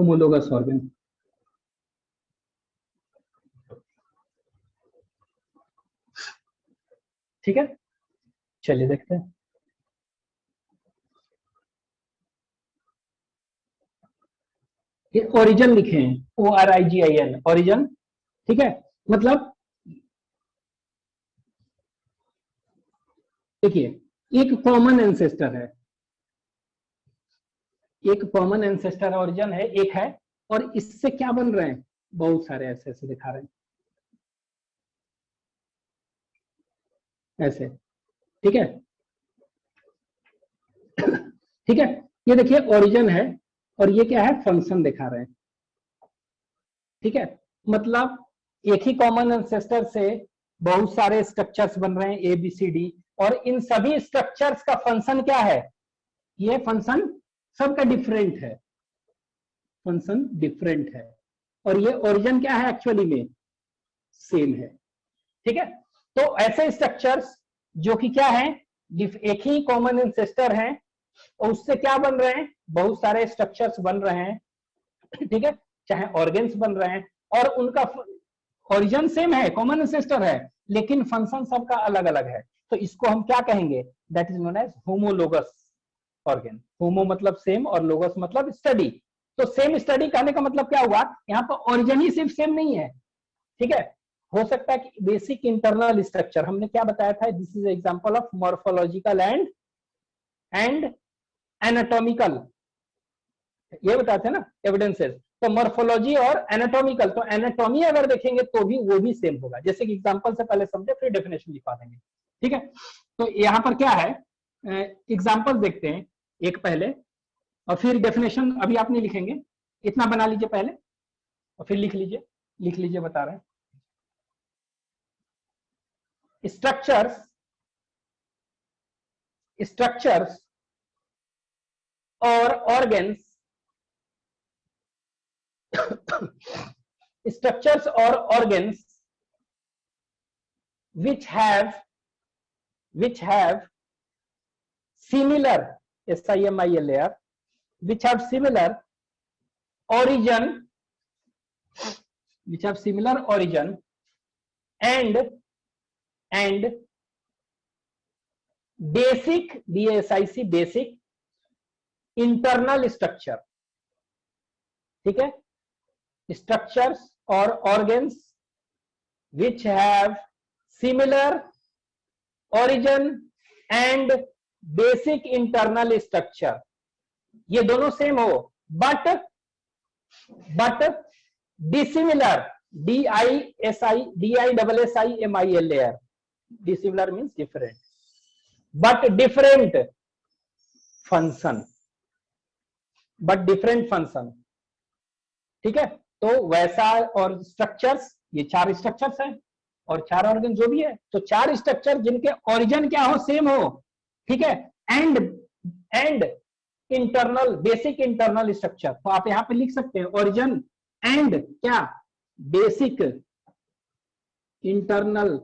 Homologous organ. ठीक है, चलिए देखते हैं। ये ओरिजिन लिखे हैं, ORIGIN, ओरिजिन। ठीक है, मतलब देखिए एक कॉमन एंसेस्टर है, एक कॉमन एंसेस्टर ओरिजिन है, एक है, और इससे क्या बन रहे हैं, बहुत सारे ऐसे ऐसे दिखा रहे हैं ऐसे। ठीक है, ठीक है, ये देखिए ओरिजिन है और ये क्या है, फंक्शन दिखा रहे हैं। ठीक है, मतलब एक ही कॉमन एंसेस्टर से बहुत सारे स्ट्रक्चर्स बन रहे हैं ABCD, और इन सभी स्ट्रक्चर्स का फंक्शन क्या है, ये फंक्शन सबका डिफरेंट है, फंक्शन डिफरेंट है, और ये ओरिजिन क्या है, एक्चुअली में सेम है। ठीक है, तो ऐसे स्ट्रक्चर्स जो कि क्या है, एक ही कॉमन एंसेस्टर है और उससे क्या बन रहे हैं, बहुत सारे स्ट्रक्चर्स बन रहे हैं। ठीक है, चाहे ऑर्गेन्स बन रहे हैं और उनका ओरिजिन सेम है, कॉमन एंसेस्टर है, लेकिन फंक्शन सबका अलग अलग है, तो इसको हम क्या कहेंगे, that is known as homologous organ. Homo मतलब सेम और लोगस मतलब स्टडी। तो सेम स्टडी कहने का मतलब क्या हुआ, यहाँ पर ओरिजिन ही सिर्फ सेम नहीं है। ठीक है, हो सकता है कि बेसिक इंटरनल स्ट्रक्चर, हमने क्या बताया था, this is example of morphological and anatomical, ये बताए थे ना एविडेंसेस। तो मॉर्फोलॉजी और एनाटॉमिकल, तो एनाटॉमी अगर देखेंगे तो भी वो भी सेम होगा। जैसे कि एग्जांपल से पहले समझे फिर डेफिनेशन लिखवा देंगे। ठीक है, तो यहाँ पर क्या है, एग्जांपल देखते हैं एक पहले और फिर डेफिनेशन अभी आप नहीं लिखेंगे, इतना बना लीजिए पहले और फिर लिख लीजिए बता रहे हैं। स्ट्रक्चर्स और organs, structures or organs which have similar SIMILR, which have similar origin, and basic BASIC basic internal structure। ठीक है, structures or organs which have similar origin and basic internal structure, ये दोनों सेम हो but dissimilar, DISSIMILR, dissimilar means different, but different function, ठीक है, तो वैसा, और स्ट्रक्चर्स, ये 4 स्ट्रक्चर्स हैं और 4 ऑर्गन जो भी है, तो 4 स्ट्रक्चर जिनके ओरिजिन क्या हो, सेम हो। ठीक है, and internal, basic internal structure, तो आप यहां पे लिख सकते हैं ओरिजिन एंड क्या, बेसिक इंटरनल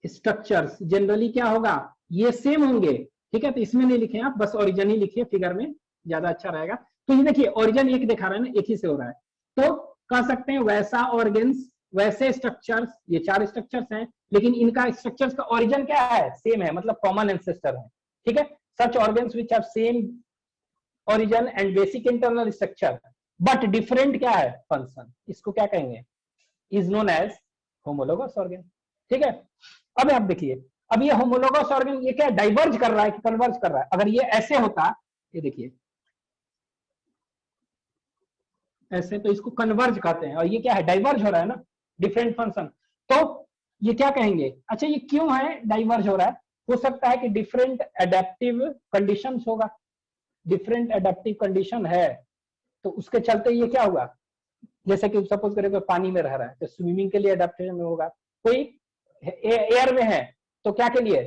स्ट्रक्चर्स जनरली क्या होगा, ये सेम होंगे। ठीक है, तो इसमें नहीं लिखे आप, बस ओरिजिन ही लिखिए, फिगर में ज्यादा अच्छा रहेगा। तो ये देखिए ओरिजिन एक दिखा रहा है ना, एक ही से हो रहा है, तो कह सकते हैं वैसा ऑर्गन्स, वैसे स्ट्रक्चर्स, ये 4 स्ट्रक्चर्स हैं, लेकिन इनका स्ट्रक्चर्स का ओरिजिन क्या है, सेम है, मतलब कॉमन एंसेस्टर है। ठीक है, such organs which have same origin and basic internal structure but different क्या है, फंक्शन, इसको क्या कहेंगे, is known as homologous organ. ठीक है, अब आप देखिए, अब ये होमोलोगस ऑर्गन ये क्या डाइवर्ज कर रहा है कि कन्वर्ज कर रहा है, अगर ये ऐसे होता, ये देखिए ऐसे, तो इसको कन्वर्ज कहते हैं, और ये क्या है, डाइवर्ज हो रहा है ना, डिफरेंट फंक्शन, तो ये क्या कहेंगे, अच्छा ये क्यों है डाइवर्ज हो रहा है, हो सकता है कि डिफरेंट एडेप्टिव कंडीशंस होगा, डिफरेंट एडेप्टिव कंडीशन है, तो उसके चलते ये क्या हुआ, जैसे कि सपोज करें पानी में रह रहा है तो स्विमिंग के लिए एडेप्टेशन होगा, कोई एयर में है तो क्या के लिए,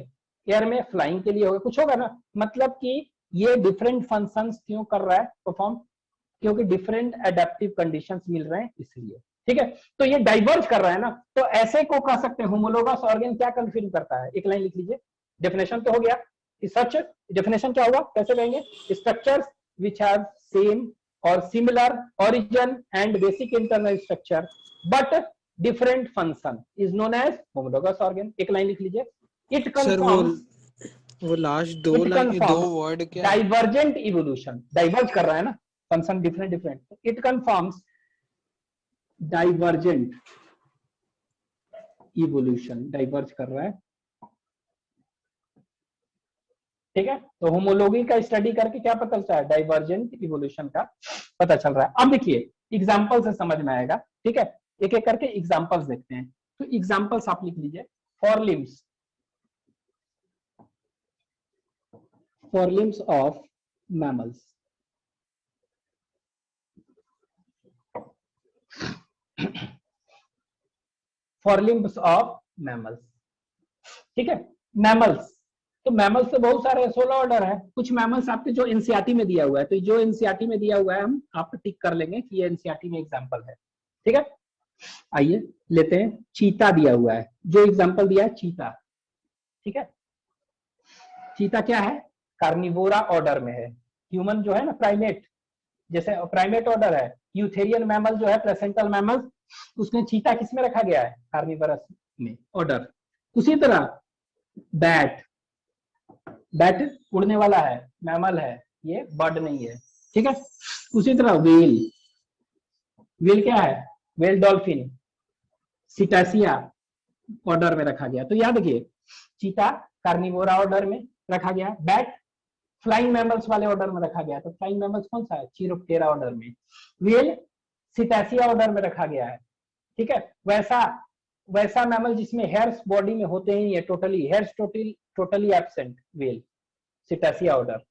एयर में फ्लाइंग के लिए होगा, कुछ होगा ना, मतलब कि ये डिफरेंट फंक्शंस क्यों कर रहा है परफॉर्म, क्योंकि डिफरेंट एडेप्टिव कंडीशंस मिल रहे हैं इसलिए। ठीक है, तो ये डाइवर्ज कर रहा है ना, तो ऐसे को कह सकते हैं होमोलोगस ऑर्गन क्या कंफर्म करता है, एक लाइन लिख लीजिए, डेफिनेशन तो हो गया, सच डेफिनेशन क्या होगा, कैसे कहेंगे, स्ट्रक्चर्स व्हिच हैव सेम और similar origin and basic internal structure but different function is known as homologous organ। एक लाइन लिख लीजिए, it सर conforms, वो लास्ट दो it लाइन, दो conforms वर्ड क्या है? divergent evolution, diverge कर रहा है ना, function different different, it conforms divergent evolution, diverge कर रहा है, ठीक है। तो होमोलॉगी का स्टडी करके क्या पता चलता है, डाइवर्जेंट इवोल्यूशन का पता चल रहा है। अब देखिए एग्जांपल से समझ में आएगा, ठीक है, एक एक करके एग्जांपल्स देखते हैं। तो एग्जांपल्स आप लिख लीजिए, for limbs of mammals, for limbs of mammals, ठीक है। मैमल्स, तो मैमल्स तो बहुत सारे 16 ऑर्डर है। कुछ मैमल्स आपके जो एनसीईआरटी में दिया हुआ है, तो जो एनसीईआरटी में दिया हुआ है हम आप टिक कर लेंगे कि ये एनसीईआरटी में एग्जांपल है, ठीक है। आइए लेते हैं, चीता दिया हुआ है, जो एग्जांपल दिया है चीता, ठीक है। चीता क्या है, कार्निवोरा ऑर्डर में है। ह्यूमन जो है ना प्राइमेट, जैसे प्राइमेट ऑर्डर है, यूथेरियन मैमल जो है प्लेसेंटल मैमल, उसमें चीता किसमें रखा गया है, कार्निवरस में ऑर्डर। उसी तरह बैट, बैट उड़ने वाला है, मैमल है, ये बर्ड नहीं है, ठीक है। उसी तरह व्हेल, व्हेल क्या है, व्हेल डॉल्फिन, सिटासिया ऑर्डर में रखा गया। तो याद रखिए चीता कार्निवोरा ऑर्डर में रखा गया, बैट फ्लाइंग मैमल्स वाले ऑर्डर में रखा गया। तो फ्लाइंग मैमल्स कौन सा है, चीरोप्टेरा ऑर्डर में, व्हेल सिटासिया ऑर्डर में रखा गया है, ठीक है। वैसा मैमल जिसमें हेयर्स बॉडी में होते ही है, totally hairs totally absent, whale Cetacea order.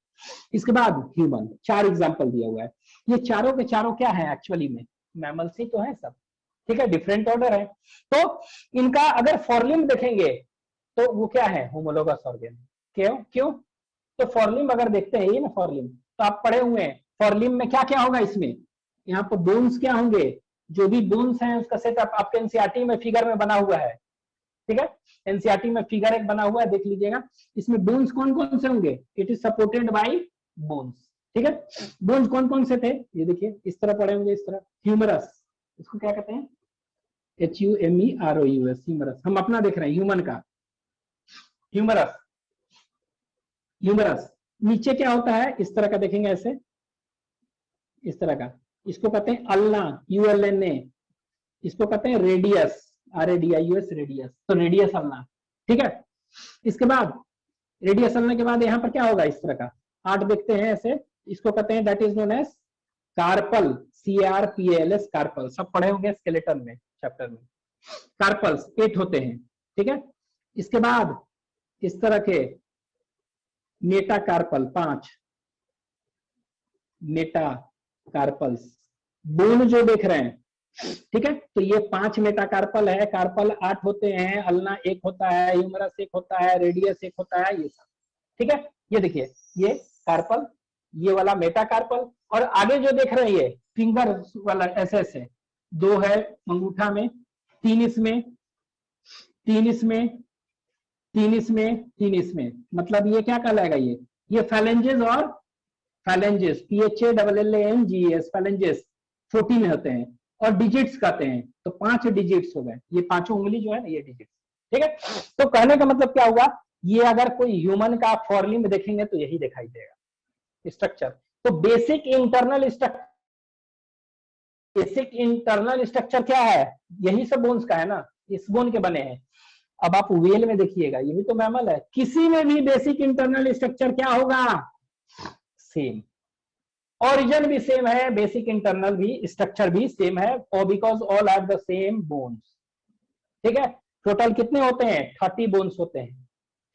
इसके बाद ह्यूमन, 4 एग्जांपल दिया हुआ है। ये चारों के चारों क्या है, एक्चुअली में मैमल्स ही तो है सब, ठीक है, डिफरेंट ऑर्डर है। तो इनका अगर फॉरलिम देखेंगे तो वो क्या है, होमोलोगस ऑर्गन। क्यों तो फॉरलिम अगर देखते हैं, ये ना फॉरलिम, तो आप पढ़े हुए हैं फॉरलिम में क्या क्या होगा, इसमें यहाँ पर बोन्स क्या होंगे, जो भी बोन्स हैं उसका सेटअप आपके एनसीईआरटी में फिगर में बना हुआ है, ठीक है। एनसीईआरटी में फिगर एक बना हुआ है, देख लीजिएगा। इसमें बोन्स कौन कौन से होंगे, it is supported by bones, ठीक है। बोन्स कौन कौन से थे, ये देखिए इस तरह पढ़े होंगे, इस तरह ह्यूमरस, इसको क्या कहते हैं, HUMEROUS, ह्यूमरस। हम अपना देख रहे हैं ह्यूमन का, ह्यूमरस, ह्यूमरस। नीचे क्या होता है, इस तरह का देखेंगे, ऐसे इस तरह का, इसको कहते हैं अल्ना, ULNA, इसको कहते हैं रेडियस, RADIUS, रेडियस। तो रेडियस अल्ना, ठीक है। इसके बाद रेडियस अल्ना के बाद यहाँ पर क्या होगा, इस तरह का 8 देखते हैं ऐसे, इसको कहते हैं that is known as carpal, CARPALS, carpal. सब पढ़े होंगे स्केलेटन में चैप्टर में, कार्पल्स 8 होते हैं, ठीक है। इसके बाद इस तरह के मेटाकार्पल 5, मेटाकार्पल्स, बोन जो देख रहे हैं, ठीक है। तो ये 5 मेटाकार्पल है, कार्पल 8 होते हैं, अल्ना 1 होता है, ह्यूमरस 1 होता है, रेडियस 1 होता है, ये सब, ठीक है। ये देखिए ये कार्पल, ये वाला मेटाकार्पल, और आगे जो देख रहे हैं ये फिंगर वाला ऐसे 2 है अंगूठा में, 3 इसमें, 3 इसमें, 3 इसमें, 3 इसमें, मतलब ये क्या कहलाएगा, ये फैलेंजेस, और फैलेंजेस PHALLANGES, फैलेंजेस 14 होते हैं, और डिजिट्स कहते हैं, तो 5 डिजिट्स हो गए, ये 5 उंगली जो है ना, ये डिजिट्स, ठीक है। तो कहने का मतलब क्या हुआ, ये अगर कोई ह्यूमन का फॉरलिम देखेंगे तो यही दिखाई देगा स्ट्रक्चर। तो बेसिक इंटरनल स्ट्रक्चर क्या है, यही सब बोन्स का है ना, इस बोन के बने हैं। अब आप व्हेल में देखिएगा, ये भी तो मैमल है, किसी में भी बेसिक इंटरनल स्ट्रक्चर क्या होगा, सेम, ओरिजिन भी सेम है, बेसिक इंटरनल भी स्ट्रक्चर भी सेम है, और because all have the same bones, ठीक है। टोटल कितने होते हैं, 30 बोन्स होते हैं,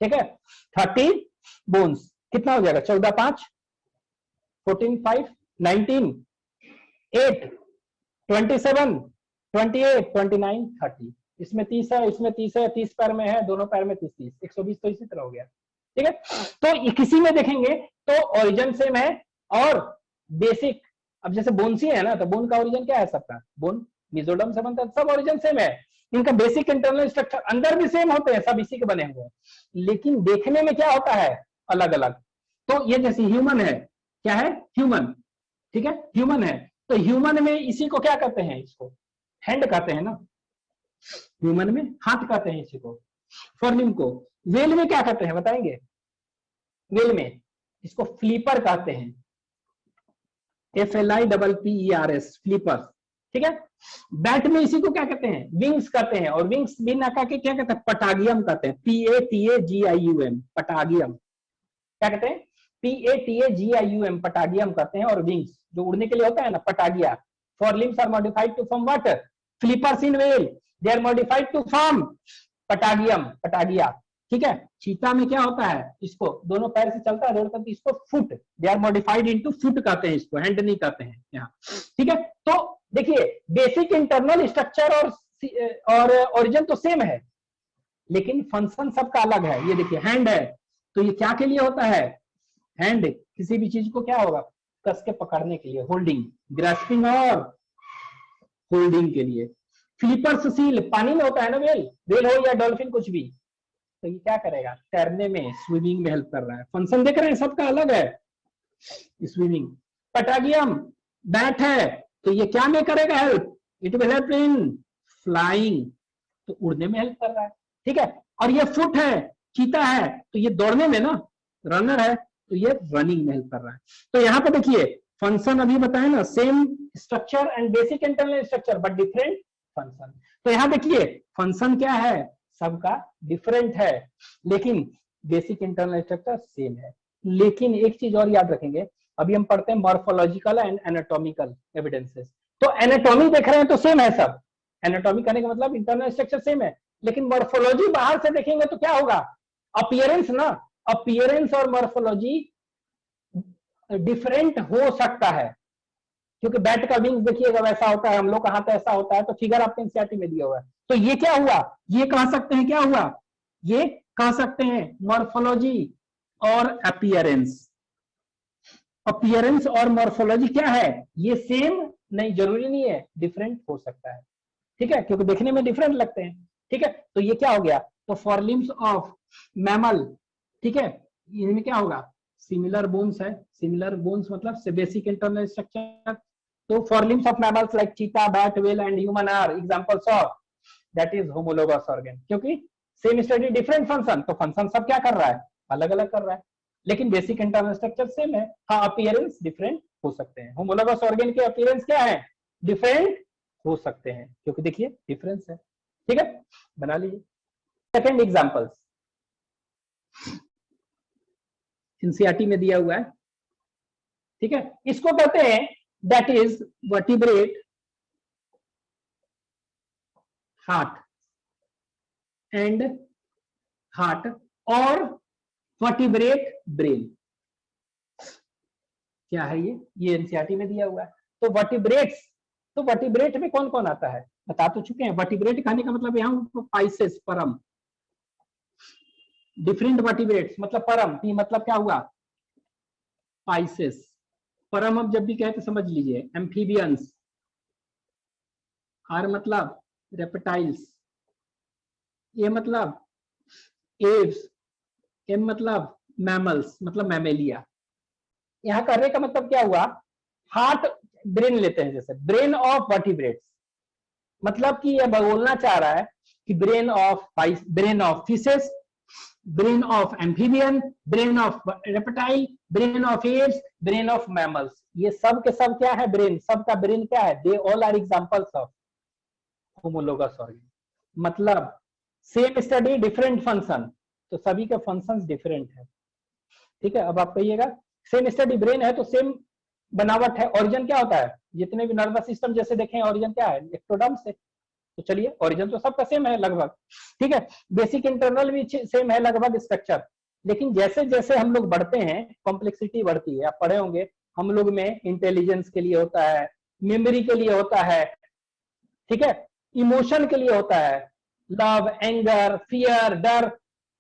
ठीक है। 30 बोन्स कितना हो जाएगा, 14 5 14 5 19 8 27 28 29 30, इसमें 30 है, इसमें 30 है, 30 पैर में है, दोनों पैर में 30 120, तो इसी तरह हो गया, ठीक है। तो किसी में देखेंगे तो ओरिजिन सेम है, और बेसिक, अब जैसे बोन्सी है ना, तो बोन का ओरिजिन क्या है, सबका बोन मिजोडम से बनता है, सब ओरिजिन सेम है, इनका बेसिक इंटरनल स्ट्रक्चर अंदर भी सेम होते हैं, सब इसी के बने हुए हैं, लेकिन देखने में क्या होता है, अलग अलग। तो ये जैसे ह्यूमन है, क्या है ह्यूमन, ठीक है, ह्यूमन है, तो ह्यूमन में इसी को क्या कहते हैं, इसको हैंड कहते हैं ना, ह्यूमन में हाथ कहते हैं इसी को, फॉरलिम को। वेल में क्या कहते हैं बताएंगे, वेल में इसको फ्लीपर कहते हैं, FLIPPERS, फ्लीपर, ठीक है। बैट में इसी को क्या कहते हैं, विंग्स कहते हैं, और विंग्स बिना का के क्या कहते हैं, पटागियम कहते हैं, PATAGIUM, पटागियम, क्या कहते हैं, PATAGIUM, पटागियम कहते हैं। और विंग्स जो उड़ने के लिए होता है ना, patagia. Forelimbs are modified to form what, flippers in whale, they are modified to form patagium, patagia, ठीक है। चीता में क्या होता है, इसको दोनों पैर से चलता है, दौड़ता है, इसको foot, they are modified into foot कहते हैं, इसको हैंड नहीं कहते हैं यहाँ, ठीक है। तो देखिए बेसिक इंटरनल स्ट्रक्चर और ओरिजिन तो सेम है, लेकिन फंक्शन सबका अलग है। ये देखिए हैंड है, तो ये क्या के लिए होता है, हैंड किसी भी चीज को क्या होगा, कस के पकड़ने के लिए, होल्डिंग, ग्रास्पिंग और होल्डिंग के लिए। फ्लिपर्स सील, पानी में होता है ना, वेल, वेल हो या डॉल्फिन कुछ भी, तो ये क्या करेगा, तैरने में, स्विमिंग में हेल्प कर रहा है। फंक्शन देख रहे हैं, सबका अलग है। स्विमिंग, पटागियम बैट है, तो ये क्या में करेगा help, it will help in flying, तो उड़ने में हेल्प कर रहा है, ठीक है। और ये फुट है, चीता है, तो ये दौड़ने में ना, रनर है, तो ये रनिंग में हेल्प कर रहा है। तो यहाँ पे देखिए फंक्शन अभी बताए ना, same structure and basic internal structure but different function. तो यहाँ देखिए फंक्शन क्या है, सबका डिफरेंट है, लेकिन बेसिक इंटरनल स्ट्रक्चर सेम है। लेकिन एक चीज और याद रखेंगे, अभी हम पढ़ते हैं मॉर्फोलॉजिकल एंड एनाटॉमिकल एविडेंसेस। तो एनाटॉमी देख रहे हैं तो सेम है सब, एनाटॉमी करने का मतलब इंटरनल स्ट्रक्चर सेम है, लेकिन मॉर्फोलॉजी बाहर से देखेंगे तो क्या होगा, अपीयरेंस ना, अपीयरेंस और मॉर्फोलॉजी डिफरेंट हो सकता है, क्योंकि बैट का विंग्स देखिएगा वैसा होता है, हम लोग का हाथ ऐसा होता है, तो फिगर आपके एनसीईआरटी में दिया हुआ है। तो ये क्या हुआ, ये कह सकते हैं क्या हुआ, ये कह सकते हैं मॉर्फोलॉजी और अपीयरेंस। अपीयरेंस और मॉर्फोलॉजी क्या है, ये सेम नहीं, जरूरी नहीं है, डिफरेंट हो सकता है, ठीक है, क्योंकि देखने में डिफरेंट लगते हैं, ठीक है। तो ये क्या हो गया, तो फॉर लिम्स ऑफ मैमल, ठीक है, इनमें क्या होगा, सिमिलर बोन्स है, सिमिलर बोन्स मतलब बेसिक इंटरनल स्ट्रक्चर। तो forelimbs of mammals like cheetah, bat, whale and human are examples of that is homologous organ, क्योंकि सेम स्टडी डिफरेंट फंक्शन, तो फंक्शन सब क्या कर रहा है, अलग अलग कर रहा है, लेकिन बेसिक इंटरनल स्ट्रक्चर सेम है। हाँ, अपीयरेंस डिफरेंट हो सकते हैं, होमोलोगस ऑर्गन के अपीयरेंस क्या है, डिफरेंट हो सकते हैं, क्योंकि देखिए डिफरेंस है, ठीक है, बना लीजिए। सेकंड एग्जांपल्स एनसीईआरटी में दिया हुआ है, ठीक है, इसको कहते हैं that is vertebrate heart and heart और वर्टिब्रेट ब्रेन। क्या है ये एनसीईआरटी में दिया हुआ है। तो वर्टिब्रेट्स, तो वर्टिब्रेट में कौन कौन आता है बता तो चुके हैं। वर्टिब्रेट कहने का मतलब यहाँ पाइसेस, परम, डिफरेंट वर्टिब्रेट्स मतलब परम, पी मतलब क्या हुआ, पाइसेस, परम अब जब भी कहे तो समझ लीजिए, एम्फीबियंस, आर मतलब रेप्टाइल्स, ए मतलब एव्स, एम मतलब मैमल्स मतलब मैमेलिया। यहाँ करने का मतलब क्या हुआ, हार्ट ब्रेन लेते हैं, जैसे ब्रेन ऑफ वर्टिब्रेट्स, मतलब कि यह बोलना चाह रहा है कि brain of fishes, brain of amphibian, brain of reptile, brain of Aves, brain of mammals, ये सब के सब क्या है, ब्रेन, सबका ब्रेन क्या है, they all are examples of homologous organ. मतलब सेम स्टडी डिफरेंट फंक्शन, तो सभी के फंक्शंस डिफरेंट है, ठीक है। अब आप कहिएगा सेम स्टडी ब्रेन है तो सेम बनावट है, ओरिजिन क्या होता है, जितने भी नर्वस सिस्टम जैसे देखें ओरिजिन क्या है, एक्टोडर्म से, तो चलिए ओरिजिन तो सबका सेम है लगभग, ठीक है। बेसिक इंटरनल भी सेम है लगभग स्ट्रक्चर, लेकिन जैसे जैसे हम लोग बढ़ते हैं कॉम्प्लेक्सिटी बढ़ती है। आप पढ़े होंगे हम लोग में इंटेलिजेंस के लिए होता है, मेमोरी के लिए होता है, ठीक है, इमोशन के लिए होता है, लव, एंगर, फियर, डर,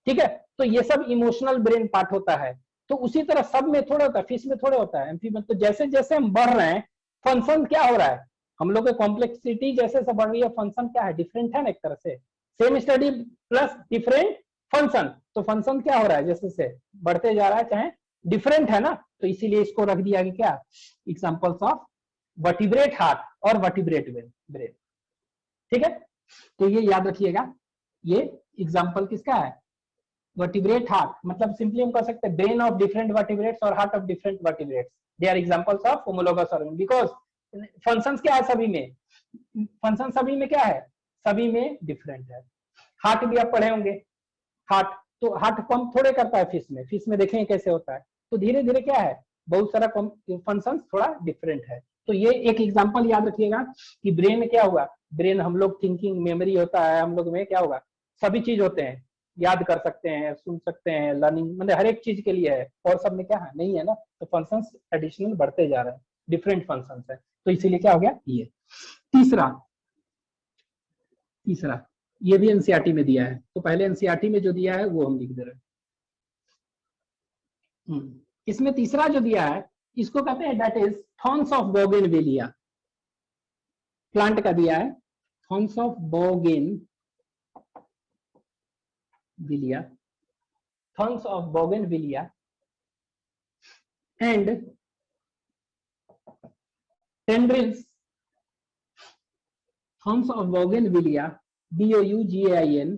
ठीक है, तो ये सब इमोशनल ब्रेन पार्ट होता है। तो उसी तरह सब में थोड़ा होता है, फिश में थोड़ा होता है, एम्फीबियन। तो जैसे जैसे हम बढ़ रहे हैं फंक्शन क्या हो रहा है, हम लोग की कॉम्प्लेक्सिटी जैसे जैसे बढ़ रही है, फंक्शन क्या है, डिफरेंट है ना एक तरह से, same study plus different function, तो फंक्शन क्या हो रहा है जैसे से बढ़ते जा रहा है, चाहे डिफरेंट है ना, तो इसीलिए इसको रख दिया गया क्या, एग्जांपल्स ऑफ वर्टिब्रेट हार्ट और वर्टिब्रेट ब्रेन। ठीक है, तो ये याद रखिएगा, ये एग्जांपल किसका है, वर्टिब्रेट हार्ट, मतलब सिंपली हम कह सकते हैं ब्रेन ऑफ डिफरेंट वर्टिब्रेट्स और heart of different vertebrates, they are examples of homologous organ, because functions क्या है सभी में, फंक्शन सभी में क्या है, सभी में डिफरेंट है। हार्ट भी आप पढ़े होंगे, हार्ट, तो हार्ट पंप थोड़े करता है फिश में देखेंगे कैसे होता है, तो धीरे धीरे क्या है, बहुत सारा फंक्शन थोड़ा डिफरेंट है। तो ये एक एग्जांपल याद रखिएगा कि ब्रेन में क्या होगा, ब्रेन हम लोग थिंकिंग मेमोरी होता है, हम लोग में क्या होगा, सभी चीज होते हैं, याद कर सकते हैं, सुन सकते हैं, लर्निंग, मतलब हर एक चीज के लिए है, और सब में क्या है नहीं है ना, तो फंक्शंस एडिशनल बढ़ते जा रहे हैं, डिफरेंट फंक्शंस है, तो इसीलिए क्या हो गया ये। तीसरा, ये भी एनसीईआरटी में दिया है, तो पहले एनसीईआरटी में जो दिया है वो हम लिख दे रहे हैं। इसमें तीसरा जो दिया है इसको कहते हैं that is thorns of bougainvillea, plant का दिया है, thorns of bougainvillea, thorns of bougainvillea and tendrils, thorns of bougainvillea, BOUGAIN,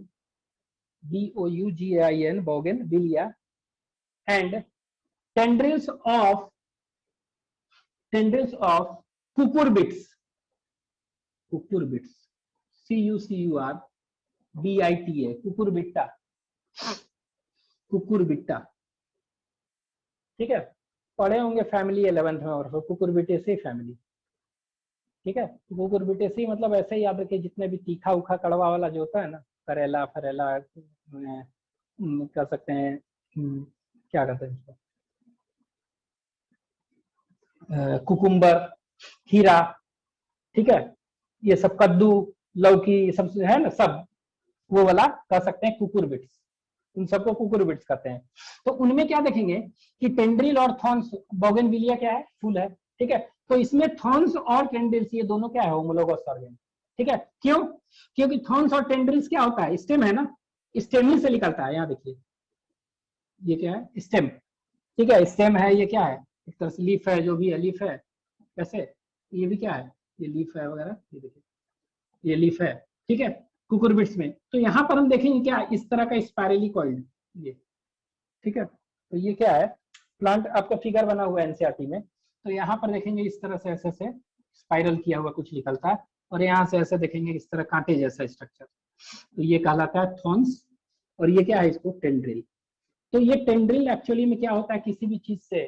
bougainvillea, and tendrils of cucurbits, cucurbita, cucurbita, ठीक है, पढ़े होंगे फैमिली 11th में, और कुकुरबिटेसी फैमिली, ठीक है, कुकुरबिटेसी मतलब ऐसे ही याद रखिए, जितने भी तीखा उखा कड़वा वाला जो होता है ना, करेला फरेला कर सकते हैं, क्या कहते हैं इसको, कुकुम्बर, खीरा, ठीक है, ये सब कद्दू, लौकी, सब है ना, सब वो वाला कह सकते हैं कुकुरबिट्स, उन सबको कुकुरबिट्स कहते हैं। तो उनमें क्या देखेंगे कि टेंड्रिल और थॉर्न्स, बोगेनविलिया क्या है, फूल है, ठीक है, तो इसमें थॉर्न्स और टेंड्रिल्स ये दोनों क्या है, होमोलोगस ऑर्गन, ठीक है, क्यों, क्योंकि थॉर्न्स और टेंड्रिल्स क्या होता है, स्टेम है ना, स्टेम ही से निकलता है, यहाँ देखिए ये क्या है, स्टेम, ठीक है, स्टेम है, ये क्या है, एक तरह से लीफ है, जो भी है लीफ है, कैसे, ये भी क्या है, ये लीफ है वगैरह, ये देखिए ये लीफ है, ठीक है, कुकुरबिट्स में, तो यहाँ पर हम देखेंगे क्या, इस तरह का स्पाइरली कॉइल्ड, ये, ठीक है, तो ये क्या है, प्लांट आपका फिगर बना हुआ है एनसीईआरटी में, तो यहाँ पर देखेंगे इस तरह से ऐसे से स्पाइरल किया हुआ कुछ निकलता है, और यहाँ से ऐसे देखेंगे इस तरह कांटे जैसा स्ट्रक्चर, तो ये कहलाता है थॉर्न्स, और ये क्या है, इसको टेंड्रिल। तो ये टेंड्रिल एक्चुअली में क्या होता है, किसी भी चीज से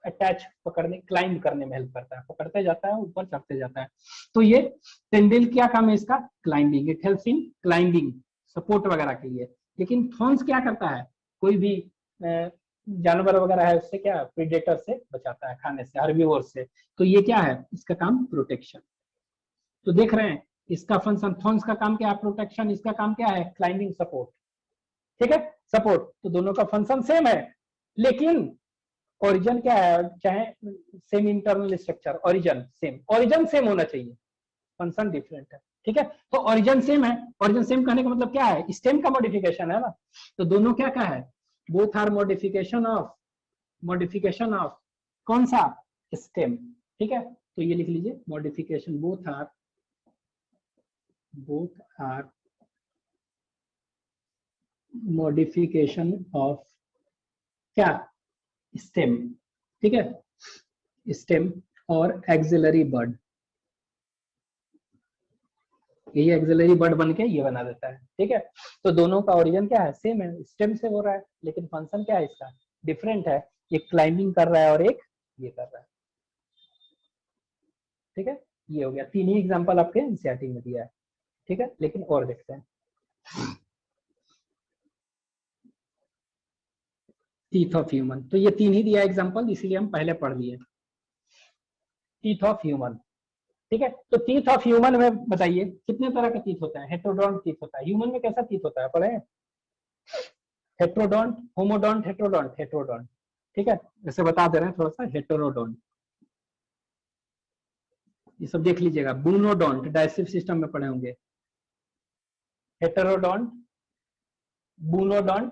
अटैच पकड़ने, क्लाइंब करने में हेल्प करता है, पकड़ते जाता है, ऊपर चढ़ते जाता है, तो ये टेंड्रिल क्या काम है इसका, climbing, it helps in climbing, support वगैरह के लिए। लेकिन थॉर्न्स क्या करता है, कोई भी जानवर वगैरह है उससे क्या, प्रीडेटर से बचाता है, खाने से, हर्बीवोर से, तो ये क्या है, इसका काम प्रोटेक्शन। तो देख रहे हैं इसका फंक्शन, थॉर्न्स का काम क्या है, प्रोटेक्शन, इसका काम क्या है, क्लाइंबिंग, सपोर्ट, ठीक है, सपोर्ट, तो दोनों का फंक्शन सेम है, लेकिन ओरिजिन क्या है, चाहे same internal structure, origin same होना चाहिए, फंक्शन डिफरेंट है, ठीक है, तो ओरिजिन सेम है, ओरिजिन सेम कहने का मतलब क्या है, स्टेम का मॉडिफिकेशन है ना, तो दोनों क्या क्या है, बोथ आर मॉडिफिकेशन ऑफ कौन सा, स्टेम, ठीक है, तो ये लिख लीजिए, modification, both are modification of क्या, स्टेम, ठीक है, स्टेम और एक्सिलरी बर्ड, ये एक्सिलरी बर्ड बन के ये बना देता है, ठीक है, तो दोनों का ओरिजिन क्या है, सेम है, स्टेम से हो रहा है, लेकिन फंक्शन क्या है इसका, डिफरेंट है, एक क्लाइंबिंग कर रहा है और एक ये कर रहा है, ठीक है, ये हो गया, तीन ही एग्जांपल आपके एनसीईआरटी में दिया है, ठीक है, लेकिन और देखते हैं, टीथ ऑफ ह्यूमन, तो ये तीन ही दिया एग्जांपल, इसीलिए हम पहले पढ़ लिए, टीथ ऑफ ह्यूमन, ठीक है, तो टीथ ऑफ ह्यूमन में बताइए कितने तरह का टीथ होता है, हेट्रोडोंट टीथ होता है, ह्यूमन में कैसा टीथ होता है, पढ़े, हेट्रोडोंट, होमोडोंट, हेट्रोडोंट, ठीक है, ऐसे बता दे रहे हैं थोड़ा सा, हेटेरोडोंट, ये सब देख लीजिएगा, बूनोडोंट डाइजेस्टिव सिस्टम में पढ़े होंगे, हेटेरोडोंट, बूनोडोंट,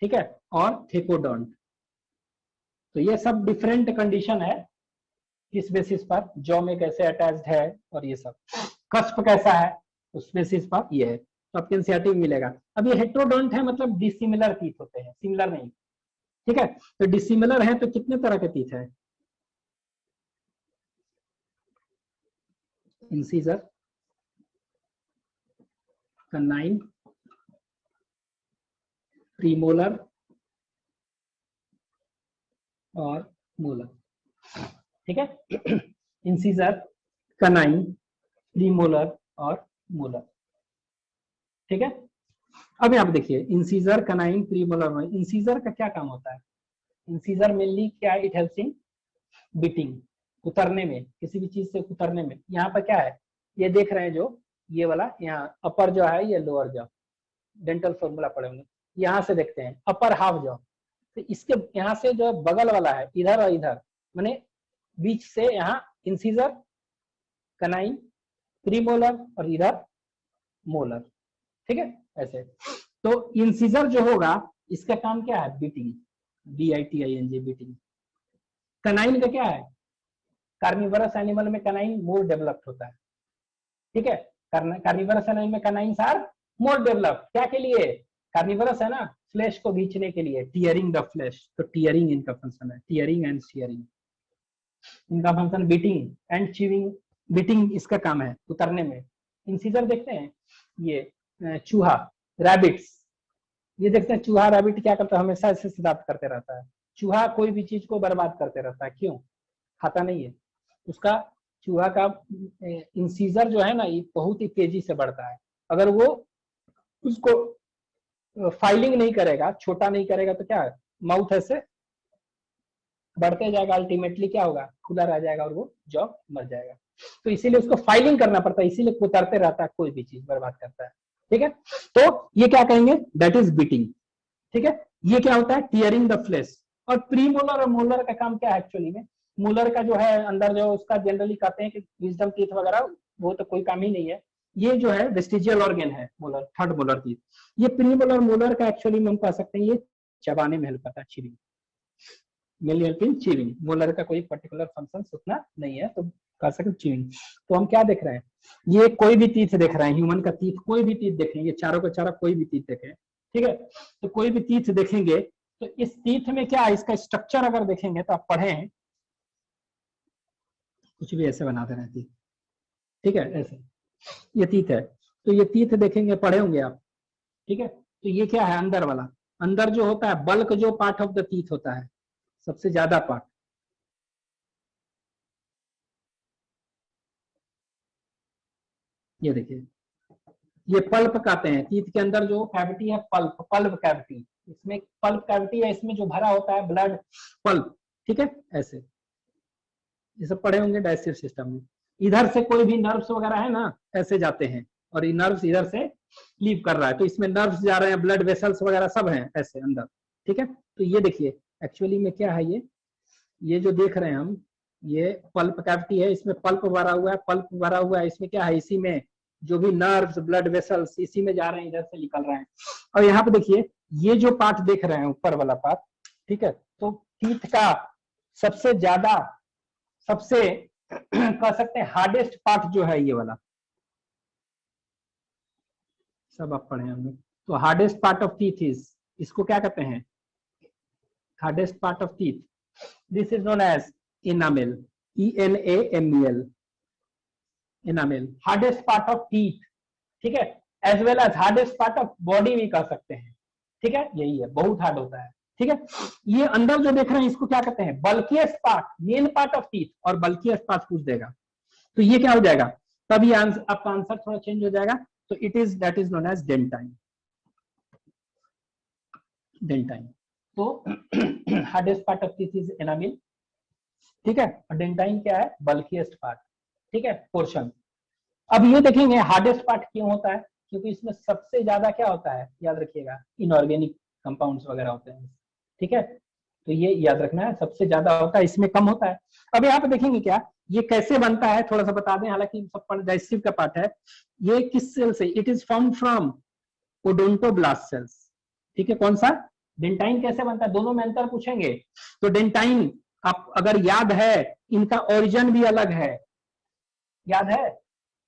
ठीक है, और थेकोडोंट, तो ये सब डिफरेंट कंडीशन है, किस बेसिस पर जॉ में कैसे अटैच्ड है और ये सब कस्प कैसा है उस बेसिस पर ये है। तो आपके एनसीईआरटी में मिलेगा। अब ये हेट्रोडोंट है मतलब डिसिमिलर टीथ होते हैं, सिमिलर नहीं, ठीक है। तो डिसिमिलर है तो कितने तरह के टीथ है? इंसीजर, कनाइन, प्रीमोलर और मोलर, ठीक है। इंसीजर, कनाइन, प्रीमोलर और मोलर, ठीक है। अब यहाँ पे देखिए इंसीजर, कनाइन, प्रीमोलर। इंसीजर का क्या काम होता है? इंसीजर मेनली क्या है? इट हेल्प्स इन बिटिंग, उतरने में, किसी भी चीज से उतरने में। यहाँ पर क्या है, ये देख रहे हैं जो ये वाला, यहाँ अपर जो है ये लोअर जॉ, डेंटल फॉर्मूला पढ़े होंगे। यहाँ से देखते हैं अपर हाफ जॉ, तो इसके यहाँ से जो बगल वाला है इधर और इधर, माने बीच से यहाँ इंसीजर, कनाइन, प्रीमोलर और इधर मोलर, ठीक है ऐसे। तो इंसीजर जो होगा इसका काम क्या है? Beating, BITING, beating. कनाइन का क्या है? कार्निवरस एनिमल में कनाइन मोर डेवलप्ड होता है, ठीक है। कार्निवरस एनिमल में कनाइन्स आर मोर डेवलप्ड, क्या के लिए? कार्निवरस है ना, फ्लैश को खींचने के लिए, टीयरिंग द फ्लैश। तो टीयरिंग इनका फंक्शन है, टीयरिंग एंड शेयरिंग। इनका function beating and chewing, beating इसका काम है उतरने में। इंसीजर देखते हैं ये चूहा, रैबिट्स, ये देखते हैं चूहा रैबिट क्या करता है? हमेशा ऐसे दांत करते रहता है। चूहा कोई भी चीज को बर्बाद करते रहता है, क्यों? खाता नहीं है। उसका चूहा का इंसीजर जो है ना ये बहुत ही तेजी से बढ़ता है। अगर वो उसको फाइलिंग नहीं करेगा, छोटा नहीं करेगा तो क्या है, माउथ ऐसे बढ़ते जाएगा, अल्टीमेटली क्या होगा? खुला रह जाएगा और वो जॉ मर जाएगा। तो इसीलिए उसको फाइलिंग करना पड़ता है, इसीलिए उतरते रहता है, कोई भी चीज बर्बाद करता है, ठीक है। तो ये क्या कहेंगे? दैट इज बीटिंग, ठीक है। ये क्या होता है? Tearing the flesh. और प्रीमोलर और मोलर का काम क्या है एक्चुअली में? मोलर का जो है अंदर जो उसका जनरली कहते हैं कि विजडम टीथ वगैरह, वो तो कोई काम ही नहीं है। ये जो है वेस्टिजियल ऑर्गन है मोलर, थर्ड मोलर टीथ। ये प्रीमोलर मोलर का एक्चुअली में हम कह सकते हैं ये चबाने में हेल्प करता है, chewing, mainly help in chewing. Molar का कोई पर्टिकुलर फंक्शन उतना नहीं है, तो कर सकते चीविंग। तो हम क्या देख रहे हैं? ये कोई भी टीथ देख रहे हैं, ह्यूमन का टीथ, कोई भी टीथ देखेंगे, चारों का चारा कोई भी टीथ देखें, ठीक है। तो कोई भी टीथ देखेंगे तो इस टीथ में क्या है, इसका स्ट्रक्चर अगर देखेंगे तो आप पढ़े हैं, कुछ भी ऐसे बना देना टीथ, ठीक है ऐसे। ये टीथ है, तो ये टीथ देखेंगे, पढ़े होंगे आप, ठीक है। तो ये क्या है? अंदर वाला, अंदर जो होता है बल्क, जो पार्ट ऑफ द टीथ होता है, सबसे ज्यादा पार्ट, ये देखिए, ये पल्प कहते हैं। टीथ के अंदर जो कैविटी है पल्प, पल्प कैविटी, इसमें पल्प कैविटी है, इसमें जो भरा होता है ब्लड, पल्प, ठीक है ऐसे। ये सब पढ़े होंगे डाइजेस्टिव सिस्टम में। इधर से कोई भी नर्व्स वगैरह है ना, ऐसे जाते हैं, और ये नर्व्स इधर से लीव कर रहा है, तो इसमें नर्व्स जा रहे हैं, ब्लड वेसल्स वगैरह सब हैं ऐसे अंदर, ठीक है। तो ये देखिए एक्चुअली में क्या है, ये जो देख रहे हैं हम, ये पल्प कैविटी है, इसमें पल्प भरा हुआ है, पल्प भरा हुआ है, इसमें क्या है, इसी में जो भी नर्व्स, ब्लड वेसल्स इसी में जा रहे हैं, इधर से निकल रहे हैं। और यहाँ पे देखिए ये जो पार्ट देख रहे हैं, ऊपर वाला पार्ट, ठीक है। तो टीथ का सबसे ज्यादा, सबसे कह सकते हैं हार्डेस्ट पार्ट जो है ये वाला, सब आप पढ़े होंगे। तो hardest part of teeth is, इसको क्या कहते हैं? Hardest part of teeth, this is known as enamel, ENAMEL, enamel, hardest part of teeth, ठीक है। As well as hardest part of body भी कह सकते हैं, ठीक है। यही है, बहुत हार्ड होता है, ठीक है। ये अंदर जो देख रहे हैं इसको क्या कहते हैं? Bulkiest part, main part of teeth, और बल्किएस्ट पार्ट पूछ देगा तो ये क्या हो जाएगा? तब ये आंसर, आपका आंसर थोड़ा चेंज हो जाएगा। तो it is, that is known as dentine, dentine. तो hardest part of teeth is enamel, ठीक है। और डेंटाइन क्या है? बल्किएस्ट पार्ट, ठीक है, पोर्शन। अब ये देखेंगे हार्डेस्ट पार्ट क्यों होता है, क्योंकि इसमें सबसे ज्यादा क्या होता है, याद रखिएगा, इनऑर्गेनिक कंपाउंड्स वगैरह होते हैं, ठीक है। तो ये याद रखना है, सबसे ज्यादा होता है, इसमें कम होता है। अब यहाँ पे देखेंगे क्या, ये कैसे बनता है थोड़ा सा बता दें, हालांकि सब डाइजेस्टिव का पार्ट है। ये किस सेल से? It is form from odontoblast cells, ठीक है। कौन सा? डेंटाइन कैसे बनता है, दोनों में अंतर पूछेंगे। तो डेंटाइन आप अगर याद है, इनका ओरिजिन भी अलग है, याद है?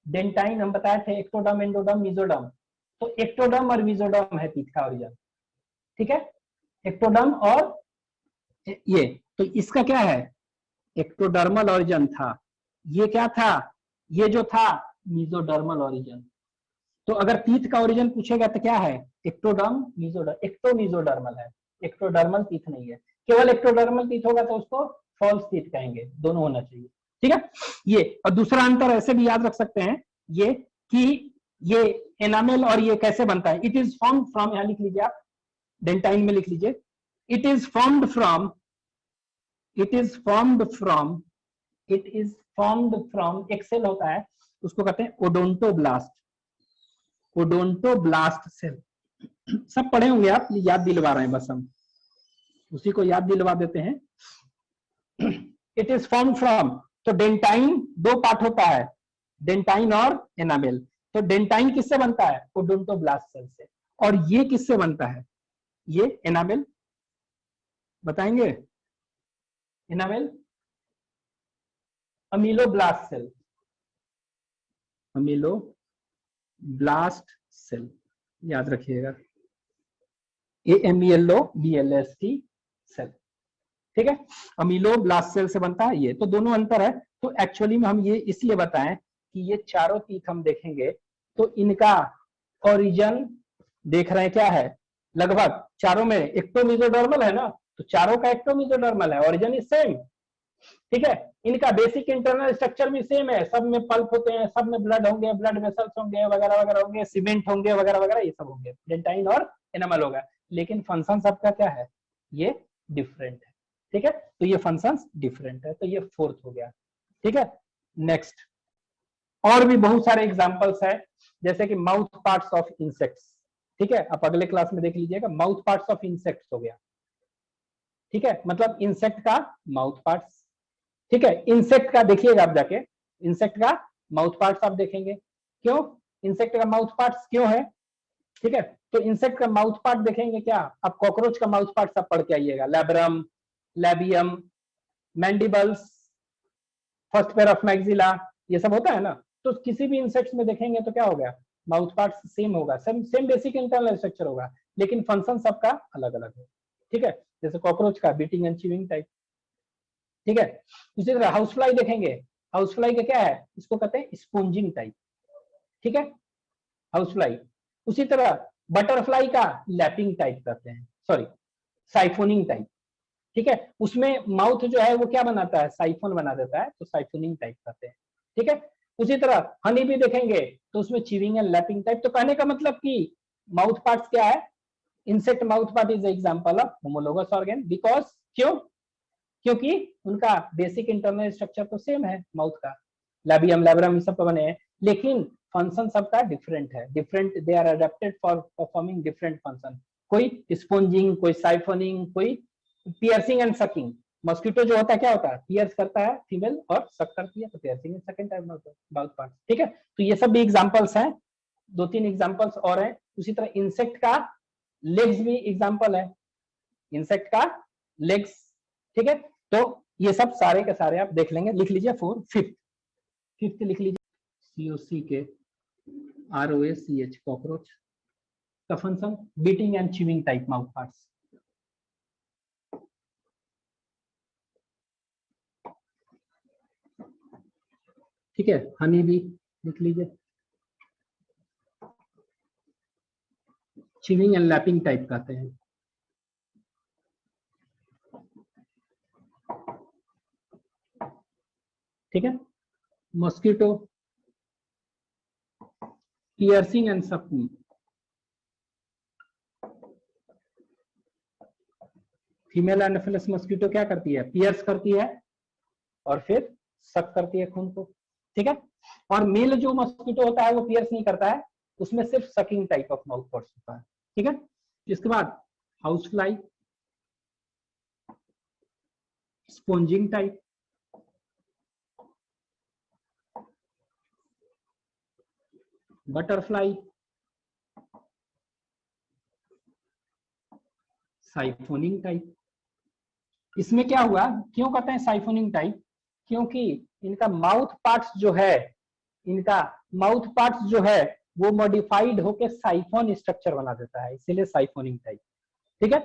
डेंटाइन हम बताए थे एक्टोडर्म, एंडोडर्म, मीजोडर्म। तो एक्टोडर्म और मीजोडर्म है टीथ का ओरिजिन, ठीक है? एक्टोडर्म और ये, तो इसका क्या है, एक्टोडर्मल ओरिजिन था। ये क्या था, ये जो था मीजोडर्मल ओरिजिन। तो अगर टीथ का ओरिजिन पूछेगा तो क्या है, एक्टोडर्म, मीजोडर्म। एक्टो मीजोडर्मल है, एक्टोडर्मल टीथ नहीं है। केवल एक्टोडर्मल टीथ होगा तो उसको फॉल्स टीथ कहेंगे, दोनों होना चाहिए, ठीक है? ये और दूसरा अंतर ऐसे भी याद रख सकते हैं ये कि ये एनामेल और ये कैसे बनता है। इट इज फॉर्म्ड फ्रॉम, यहां लिख लीजिए आप, डेंटाइन में लिख लीजिए, it is formed from, it is formed from, it is formed from, एक सेल होता है उसको कहते हैं ओडोंटोब्लास्ट, ओडोंटोब्लास्ट सेल। सब पढ़े होंगे आप, याद दिलवा रहे हैं बस हम, उसी को याद दिलवा देते हैं। इट इज फॉर्म फ्रॉम, तो डेंटाइन दो पार्ट होता है, डेंटाइन और एनामेल। तो डेंटाइन किससे बनता है, ओडोंटोब्लास्ट सेल से। और ये किससे बनता है, ये एनामेल, बताएंगे? Enamel ameloblast cell, ameloblast cell, याद रखिएगा, AMELOBLAST सेल, ठीक है? अमीलोब्लास्ट सेल से बनता है ये। तो दोनों अंतर है। तो एक्चुअली में हम ये इसलिए बताएं कि ये चारों टीथ हम देखेंगे तो इनका ओरिजिन देख रहे हैं क्या है, लगभग चारों में एक्टोमीजोडर्मल है ना, तो चारों का एक्टोमीजोडर्मल है, ओरिजिन इज सेम, ठीक है? इनका बेसिक इंटरनल स्ट्रक्चर भी सेम है, सब में पल्प होते हैं, सब में ब्लड होंगे, ब्लड वेसल्स होंगे, वगैरह वगैरह होंगे, सीमेंट होंगे, वगैरह वगैरह, ये सब होंगे, डेंटाइन और एनामल होगा। लेकिन फंक्शन सबका क्या है, ये डिफरेंट है, ठीक है? तो ये फंक्शंस डिफरेंट है, तो ये फोर्थ हो गया, ठीक है? नेक्स्ट, और भी बहुत सारे एग्जांपल्स है, जैसे कि माउथ पार्ट्स ऑफ इंसेक्ट्स, ठीक है? आप अगले क्लास में देख लीजिएगा, माउथ पार्ट्स ऑफ इंसेक्ट्स हो गया, ठीक है? मतलब इंसेक्ट का माउथ पार्ट्स, ठीक है? इंसेक्ट का देखिएगा आप जाके, इंसेक्ट का माउथ पार्ट्स आप देखेंगे, क्यों इंसेक्ट का माउथ पार्ट्स क्यों है, ठीक है? तो इंसेक्ट का माउथ पार्ट देखेंगे क्या, आप कॉकरोच का माउथ पार्ट सब पढ़ के आइएगा, labrum, लैबियम, mandibles, first pair of maxilla, ये सब होता है ना। तो किसी भी इंसेक्ट्स में देखेंगे तो क्या हो गया, माउथ पार्ट सेम होगा, सेम बेसिक इंटरनल स्ट्रक्चर होगा, लेकिन फंक्शन सबका अलग अलग है, ठीक है? जैसे कॉकरोच का बीटिंग एंड चीविंग टाइप, ठीक है? उसी तरह हाउस फ्लाई देखेंगे, हाउस फ्लाई का क्या है, इसको कहते हैं स्पोंजिंग टाइप, ठीक है? House fly. उसी तरह बटरफ्लाई का लैपिंग टाइप कहते हैं, सॉरी साइफोनिंग टाइप, ठीक है? उसमें माउथ जो है वो क्या बनाता है, साइफोन बना देता है, तो साइफोनिंग टाइप कहते हैं, ठीक है? उसी तरह हनी भी देखेंगे तो उसमें चीविंग एंड लैपिंग टाइप। तो कहने का मतलब कि माउथ पार्ट्स क्या है, insect mouth part is example of homologous organ, because क्यों, क्योंकि उनका बेसिक इंटरनल स्ट्रक्चर तो सेम है माउथ का, लैबियम, लैब्रम, सब बने हैं, लेकिन फंक्शन सबका डिफरेंट है, different, they are adapted for performing different function, कोई स्पोंजिंग, कोई साइफोनिंग, कोई पियर्सिंग एंड सकिंग। मॉस्किटो जो होता है क्या होता है, पियर्स करता है फीमेल और सक करती है, तो piercing and second type mouth part, ठीक है? तो ये सब भी एग्जांपल्स हैं, दो तीन एग्जांपल्स और हैं। उसी तरह इंसेक्ट का लेग्स भी एग्जांपल है, इंसेक्ट का लेग्स, ठीक है? तो ये सब सारे के सारे आप देख लेंगे, लिख लीजिए। फिफ्थ, फिफ्थ लिख लीजिए, COCK कॉकरोच का function beating and chewing type mouth parts, ठीक है? हनी भी लिख लीजिए, च्यूइंग एंड लैपिंग टाइप कहते हैं, ठीक है? Mosquito piercing and sucking, female Anopheles mosquito क्या करती है, पियर्स करती है और फिर सक करती है खून को, ठीक है? और मेल जो मॉस्किटो होता है वो पियर्स नहीं करता है, उसमें सिर्फ sucking type of mouth parts होता है, ठीक है? इसके बाद housefly, sponging type, butterfly, siphoning type. इसमें क्या हुआ, क्यों कहते हैं साइफोनिंग टाइप, क्योंकि इनका माउथ पार्ट्स जो है वो मॉडिफाइड होकर साइफोन स्ट्रक्चर बना देता है, इसीलिए साइफोनिंग टाइप। ठीक है।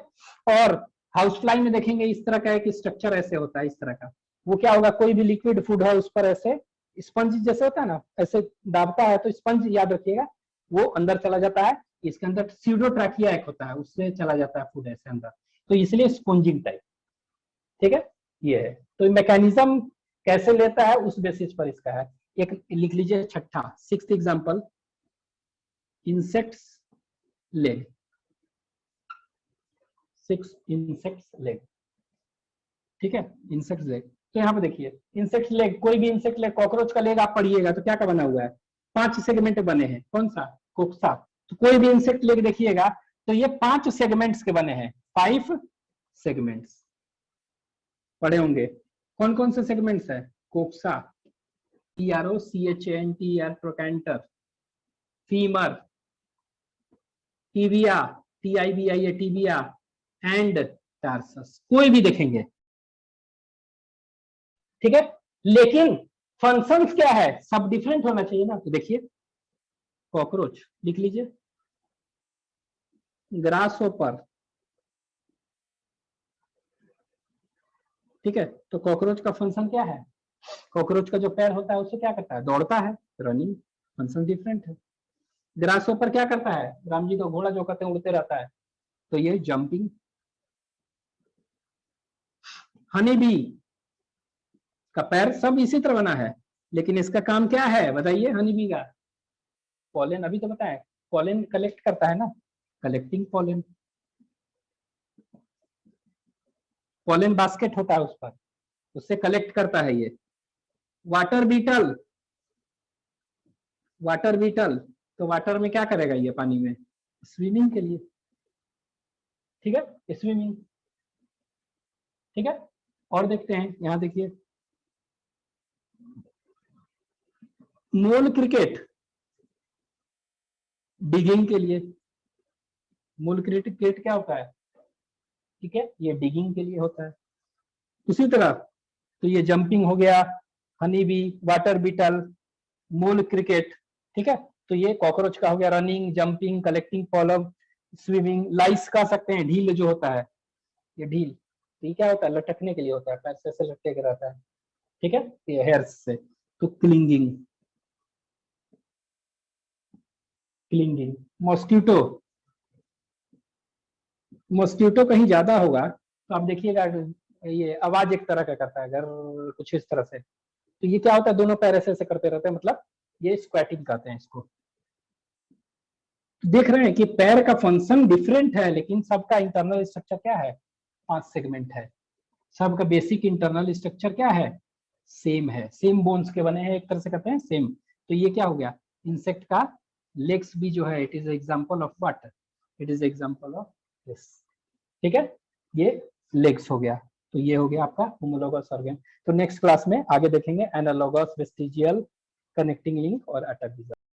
और हाउस फ्लाई में देखेंगे इस तरह का एक स्ट्रक्चर ऐसे होता है, इस तरह का। वो क्या होगा, कोई भी लिक्विड फूड है उस पर ऐसे स्पंज जैसे होता है ना, ऐसे दाबता है तो स्पंज याद रखिएगा वो अंदर चला जाता है। इसके अंदर सीडोट्रैकिया एक होता है, उससे चला जाता है फूड ऐसे अंदर, तो इसलिए स्पंजिंग टाइप। ठीक है, ये है। तो मैकेनिज्म कैसे लेता है उस बेसिस पर इसका है। एक लिख लीजिए छठा, 6th example, insects leg. 6 insects leg. ठीक है, इंसेक्ट्स लेग। तो यहाँ पे देखिए इंसेक्ट लेग, कोई भी इंसेक्ट लेग, कॉकरोच का लेग आप पढ़िएगा तो क्या का बना हुआ है, 5 सेगमेंट बने हैं। कौन सा, कोक्सा। तो कोई भी इंसेक्ट लेग देखिएगा तो ये 5 सेगमेंट्स के बने हैं, 5 सेगमेंट्स पढ़े होंगे। कौन कौन से सेगमेंट्स है, coxa, TROCHANTER, trochanter, femur, tibia, TIBIA, tibia, and tarsus, कोई भी देखेंगे। ठीक है, लेकिन फंक्शंस क्या है, सब डिफरेंट होना चाहिए ना। तो देखिए कॉकरोच लिख लीजिए, ग्रासहोपर। ठीक है, तो कॉकरोच का फंक्शन क्या है, कॉकरोच का जो पैर होता है उससे क्या करता है, दौड़ता है, रनिंग। फंक्शन डिफरेंट है। ग्रासहोपर क्या करता है, राम जी का घोड़ा जो कहते हैं उड़ते रहता है, तो ये जंपिंग। हनी बी का पैर सब इसी तरह बना है, लेकिन इसका काम क्या है बताइए, हनी बी का पॉलन, अभी तो बताया, पॉलन कलेक्ट करता है ना, कलेक्टिंग पॉलन। पॉलन बास्केट होता है उस पर, उससे कलेक्ट करता है ये। वाटर बीटल, वाटर बीटल तो वाटर में क्या करेगा ये, पानी में स्विमिंग के लिए। ठीक है, स्विमिंग। ठीक है, और देखते हैं, यहां देखिए मोल क्रिकेट, डिगिंग के लिए। मोल क्रिकेट क्या होता है, ठीक है, ये डिगिंग के लिए होता है। उसी तरह तो ये जंपिंग हो गया, honeybee, water beetle, mole cricket. ठीक है, तो ये कॉकरोच का हो गया, running, jumping, collecting pollen, swimming. Lice कह सकते हैं, ढील जो होता है, ये ढील, तो ये क्या होता है, लटकने के लिए होता है, पैर से ऐसे लटके के रहता है। ठीक है, ये हेयर्स से। तो क्लिंगिंग, क्लिंगिंग। मॉस्किटो, मॉस्किटो कहीं ज्यादा होगा तो आप देखिएगा ये आवाज एक तरह का करता है, घर कुछ इस तरह से। तो ये क्या होता है, दोनों पैर ऐसे करते रहते हैं, मतलब ये स्क्वैटिंग कहते हैं इसको। देख रहे हैं कि पैर का फंक्शन डिफरेंट है, लेकिन सबका इंटरनल स्ट्रक्चर क्या है, 5 सेगमेंट है। सबका बेसिक इंटरनल स्ट्रक्चर क्या है, सेम है, सेम बोन्स के बने हैं, एक तरह से कहते हैं सेम। तो ये क्या हो गया, इंसेक्ट का लेग्स भी जो है, it is example of what, it is example of this. ठीक है, ये लेग्स हो गया। तो ये हो गया आपका होमोलोगस ऑर्गन। तो नेक्स्ट क्लास में आगे देखेंगे एनालोगस, वेस्टिजियल, कनेक्टिंग लिंक और अटैक।